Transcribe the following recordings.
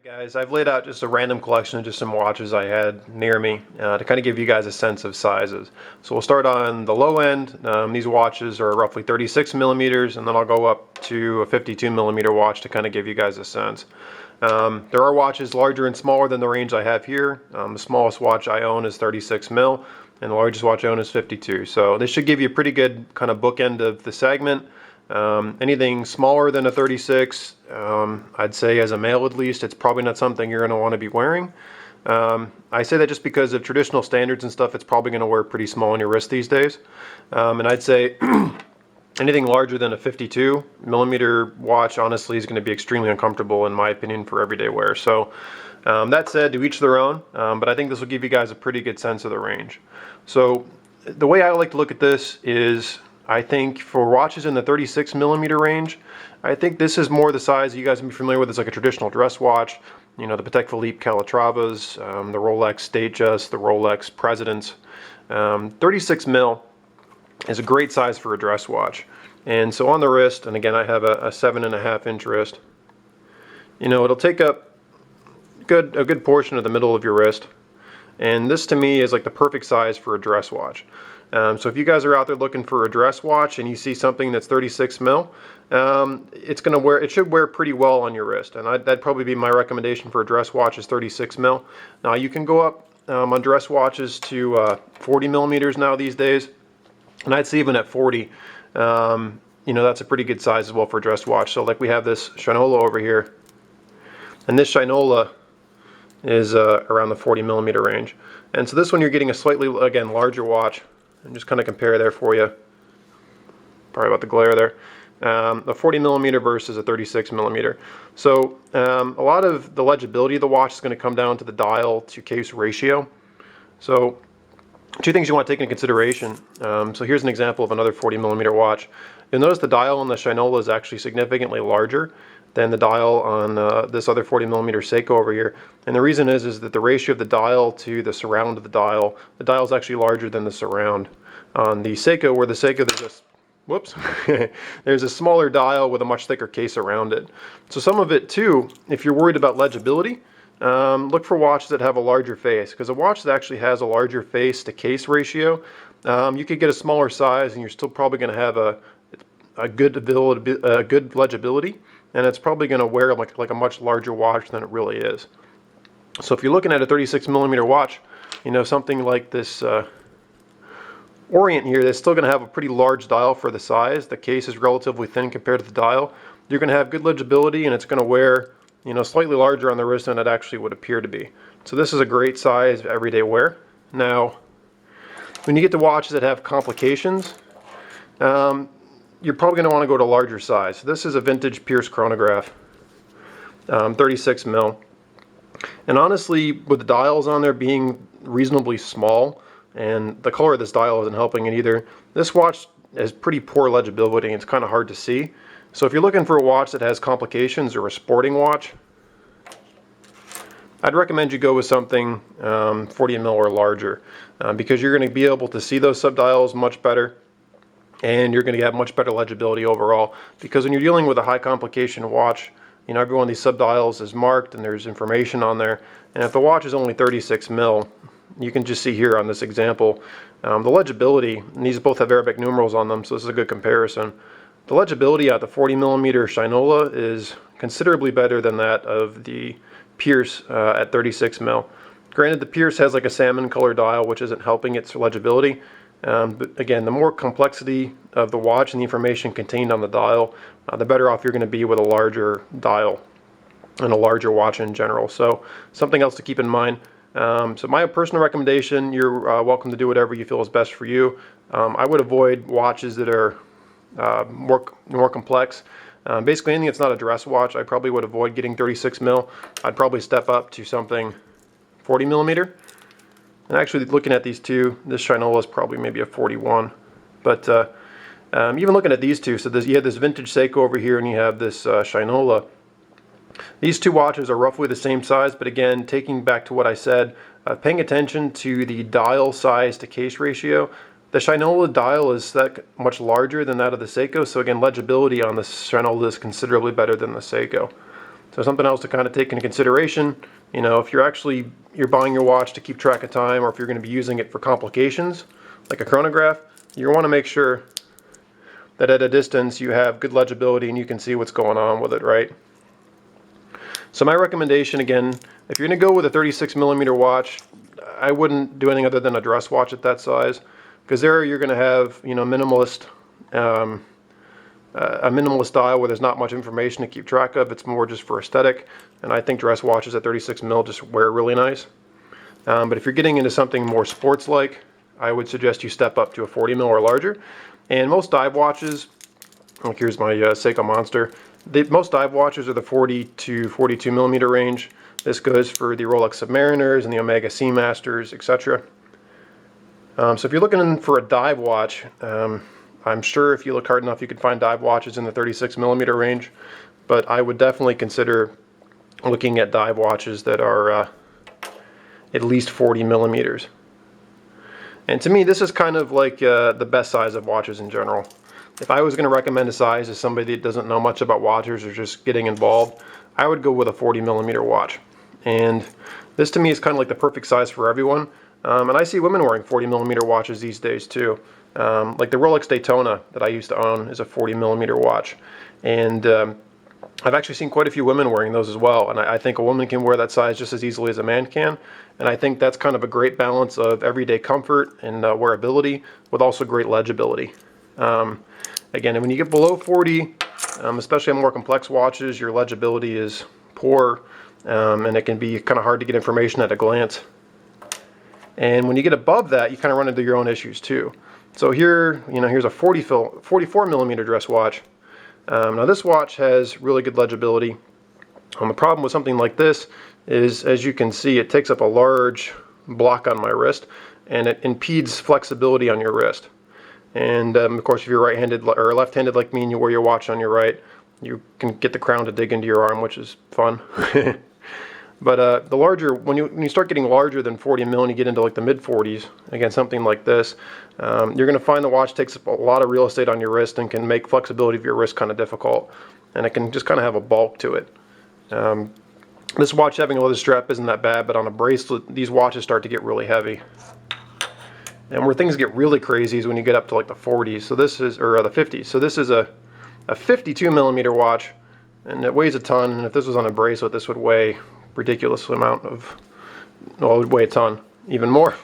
Guys, I've laid out just a random collection of just some watches I had near me to kind of give you guys a sense of sizes. So we'll start on the low end. These watches are roughly 36 millimeters, and then I'll go up to a 52 millimeter watch to kind of give you guys a sense. There are watches larger and smaller than the range I have here. The smallest watch I own is 36 mil, and the largest watch I own is 52. So this should give you a pretty good kind of bookend of the segment. Anything smaller than a 36, I'd say as a male at least, it's probably not something you're going to want to be wearing. I say that just because of traditional standards and stuff, it's probably going to wear pretty small on your wrist these days. And I'd say anything larger than a 52 millimeter watch, honestly, is going to be extremely uncomfortable in my opinion for everyday wear. So that said, to each their own, but I think this will give you guys a pretty good sense of the range. So the way I like to look at this is, I think for watches in the 36 millimeter range, I think this is more the size you guys can be familiar with. It's like a traditional dress watch. You know, the Patek Philippe Calatravas, the Rolex Datejust, the Rolex Presidents. 36 mil is a great size for a dress watch. And so on the wrist, and again I have a 7.5 inch wrist, you know, it'll take up a good portion of the middle of your wrist. And this to me is like the perfect size for a dress watch. So if you guys are out there looking for a dress watch and you see something that's 36 mil, it should wear pretty well on your wrist, and that'd probably be my recommendation for a dress watch is 36 mil. Now you can go up on dress watches to 40 millimeters now these days, and I'd say even at 40, you know, that's a pretty good size as well for a dress watch. So like we have this Shinola over here, and this Shinola is around the 40 millimeter range, and so this one you're getting a slightly, again, larger watch. And just kind of compare there for you. Sorry about the glare there. A 40 millimeter versus a 36 millimeter. So a lot of the legibility of the watch is going to come down to the dial to case ratio. So two things you want to take into consideration. So here's an example of another 40 millimeter watch. You'll notice the dial on the Shinola is actually significantly larger than the dial on this other 40 millimeter Seiko over here. And the reason is that the ratio of the dial to the surround of the dial is actually larger than the surround. On the Seiko, where the Seiko there's just, whoops, there's a smaller dial with a much thicker case around it. So some of it too, if you're worried about legibility, look for watches that have a larger face, because a watch that actually has a larger face to case ratio, you could get a smaller size and you're still probably going to have a good legibility, and it's probably going to wear like a much larger watch than it really is. So if you're looking at a 36 millimeter watch, you know, something like this Orient here, that's still going to have a pretty large dial for the size. The case is relatively thin compared to the dial. You're going to have good legibility, and it's going to wear, you know, slightly larger on the wrist than it actually would appear to be. So this is a great size everyday wear. Now, when you get to watches that have complications, you're probably going to want to go to larger size. So this is a vintage Pierce chronograph, 36 mil. And honestly, with the dials on there being reasonably small, and the color of this dial isn't helping it either, this watch has pretty poor legibility and it's kind of hard to see. So if you're looking for a watch that has complications or a sporting watch, I'd recommend you go with something 40 mil or larger, because you're going to be able to see those subdials much better, and you're going to have much better legibility overall. Because when you're dealing with a high complication watch, you know, every one of these subdials is marked and there's information on there. And if the watch is only 36 mil, you can just see here on this example, the legibility, and these both have Arabic numerals on them, so this is a good comparison. The legibility at the 40 millimeter Shinola is considerably better than that of the Pierce at 36 mil. Granted, the Pierce has like a salmon color dial, which isn't helping its legibility. But again, the more complexity of the watch and the information contained on the dial, the better off you're going to be with a larger dial and a larger watch in general. So something else to keep in mind. So my personal recommendation, you're welcome to do whatever you feel is best for you. I would avoid watches that are more complex. Basically anything that's not a dress watch, I probably would avoid getting 36 mil. I'd probably step up to something 40 millimeter. And actually looking at these two, this Shinola is probably maybe a 41. But Even looking at these two, so you have this vintage Seiko over here, and you have this Shinola. These two watches are roughly the same size, but again, taking back to what I said, paying attention to the dial size to case ratio. The Shinola dial is that much larger than that of the Seiko, so again, legibility on the Shinola is considerably better than the Seiko. So something else to kind of take into consideration, you know, if you're buying your watch to keep track of time, or if you're going to be using it for complications, like a chronograph, you want to make sure that at a distance you have good legibility and you can see what's going on with it, right? So my recommendation, again, if you're going to go with a 36mm watch, I wouldn't do anything other than a dress watch at that size, because there you're going to have, you know, a minimalist dial where there's not much information to keep track of. It's more just for aesthetic, and I think dress watches at 36mm just wear really nice. But if you're getting into something more sports-like, I would suggest you step up to a 40mm or larger. And most dive watches, like here's my Seiko Monster, most dive watches are the 40 to 42mm range. This goes for the Rolex Submariners and the Omega Seamasters, etc. So if you're looking for a dive watch, I'm sure if you look hard enough you could find dive watches in the 36mm range, but I would definitely consider looking at dive watches that are at least 40mm. And to me, this is kind of like the best size of watches in general. If I was going to recommend a size to somebody that doesn't know much about watches or just getting involved, I would go with a 40mm watch. And this to me is kind of like the perfect size for everyone. And I see women wearing 40mm watches these days too. Like the Rolex Daytona that I used to own is a 40mm watch. And I've actually seen quite a few women wearing those as well, and I think a woman can wear that size just as easily as a man can, and I think that's kind of a great balance of everyday comfort and wearability with also great legibility. Again, when you get below 40, especially on more complex watches, your legibility is poor, and it can be kind of hard to get information at a glance. And when you get above that, you kind of run into your own issues too. So here, you know, here's a 44mm dress watch. Now this watch has really good legibility. The problem with something like this is, as you can see, it takes up a large block on my wrist, and it impedes flexibility on your wrist. And of course, if you're right-handed or left-handed like me and you wear your watch on your right, you can get the crown to dig into your arm, which is fun. But the larger, when you start getting larger than 40mm and you get into like the mid-40s, again, something like this, you're going to find the watch takes up a lot of real estate on your wrist and can make flexibility of your wrist kind of difficult. And it can just kind of have a bulk to it. This watch having a leather strap isn't that bad, but on a bracelet, these watches start to get really heavy. And where things get really crazy is when you get up to like the 40s, so this is, or the 50s. So this is a 52mm watch, and it weighs a ton, and if this was on a bracelet, this would weigh ridiculous amount of, well, it would weigh a ton, even more.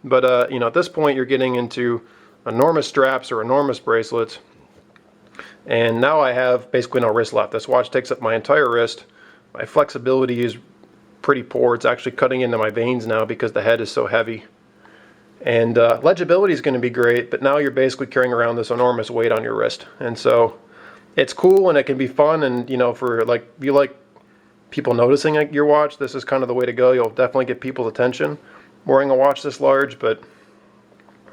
But you know, at this point you're getting into enormous straps or enormous bracelets, and now I have basically no wrist left. This watch takes up my entire wrist. My flexibility is pretty poor. It's actually cutting into my veins now because the head is so heavy. And legibility is going to be great, but now you're basically carrying around this enormous weight on your wrist. And so it's cool and it can be fun, and you know, for like, if you like people noticing your watch, this is kind of the way to go. You'll definitely get people's attention wearing a watch this large, but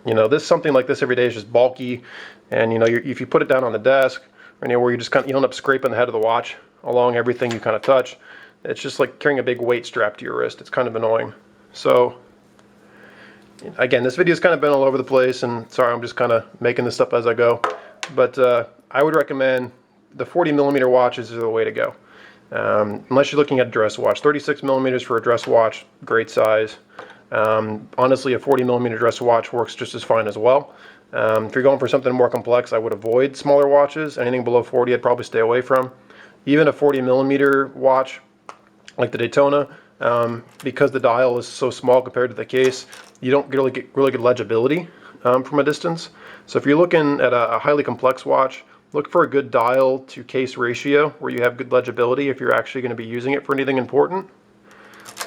you know, something like this every day is just bulky, and you know, if you put it down on the desk or anywhere, you just kind of, you end up scraping the head of the watch along everything you kind of touch. It's just like carrying a big weight strapped to your wrist. It's kind of annoying. So again, this video's kind of been all over the place, and sorry, I'm just kind of making this up as I go, but I would recommend the 40mm watches is the way to go. Unless you're looking at a dress watch. 36mm for a dress watch, great size. Honestly, a 40mm dress watch works just as fine as well. If you're going for something more complex, I would avoid smaller watches. Anything below 40 I'd probably stay away from. Even a 40mm watch like the Daytona, because the dial is so small compared to the case, you don't really get really good legibility from a distance. So if you're looking at a highly complex watch, look for a good dial to case ratio where you have good legibility if you're actually going to be using it for anything important.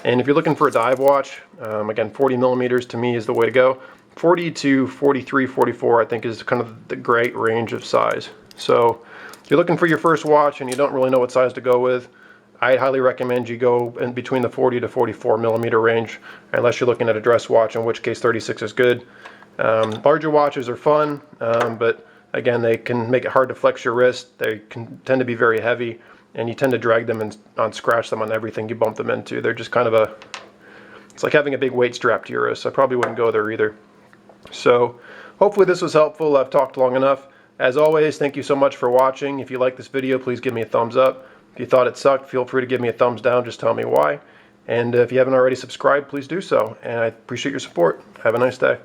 And if you're looking for a dive watch, again, 40mm to me is the way to go. 40 to 43, 44 I think is kind of the great range of size. So if you're looking for your first watch and you don't really know what size to go with, I highly recommend you go in between the 40 to 44mm range, unless you're looking at a dress watch, in which case 36 is good. Larger watches are fun, but Again, they can make it hard to flex your wrist. They can tend to be very heavy, and you tend to drag them and scratch them on everything you bump them into. They're just kind of it's like having a big weight strapped to your wrist. I probably wouldn't go there either. So hopefully this was helpful. I've talked long enough. As always, thank you so much for watching. If you like this video, please give me a thumbs up. If you thought it sucked, feel free to give me a thumbs down. Just tell me why. And if you haven't already subscribed, please do so. And I appreciate your support. Have a nice day.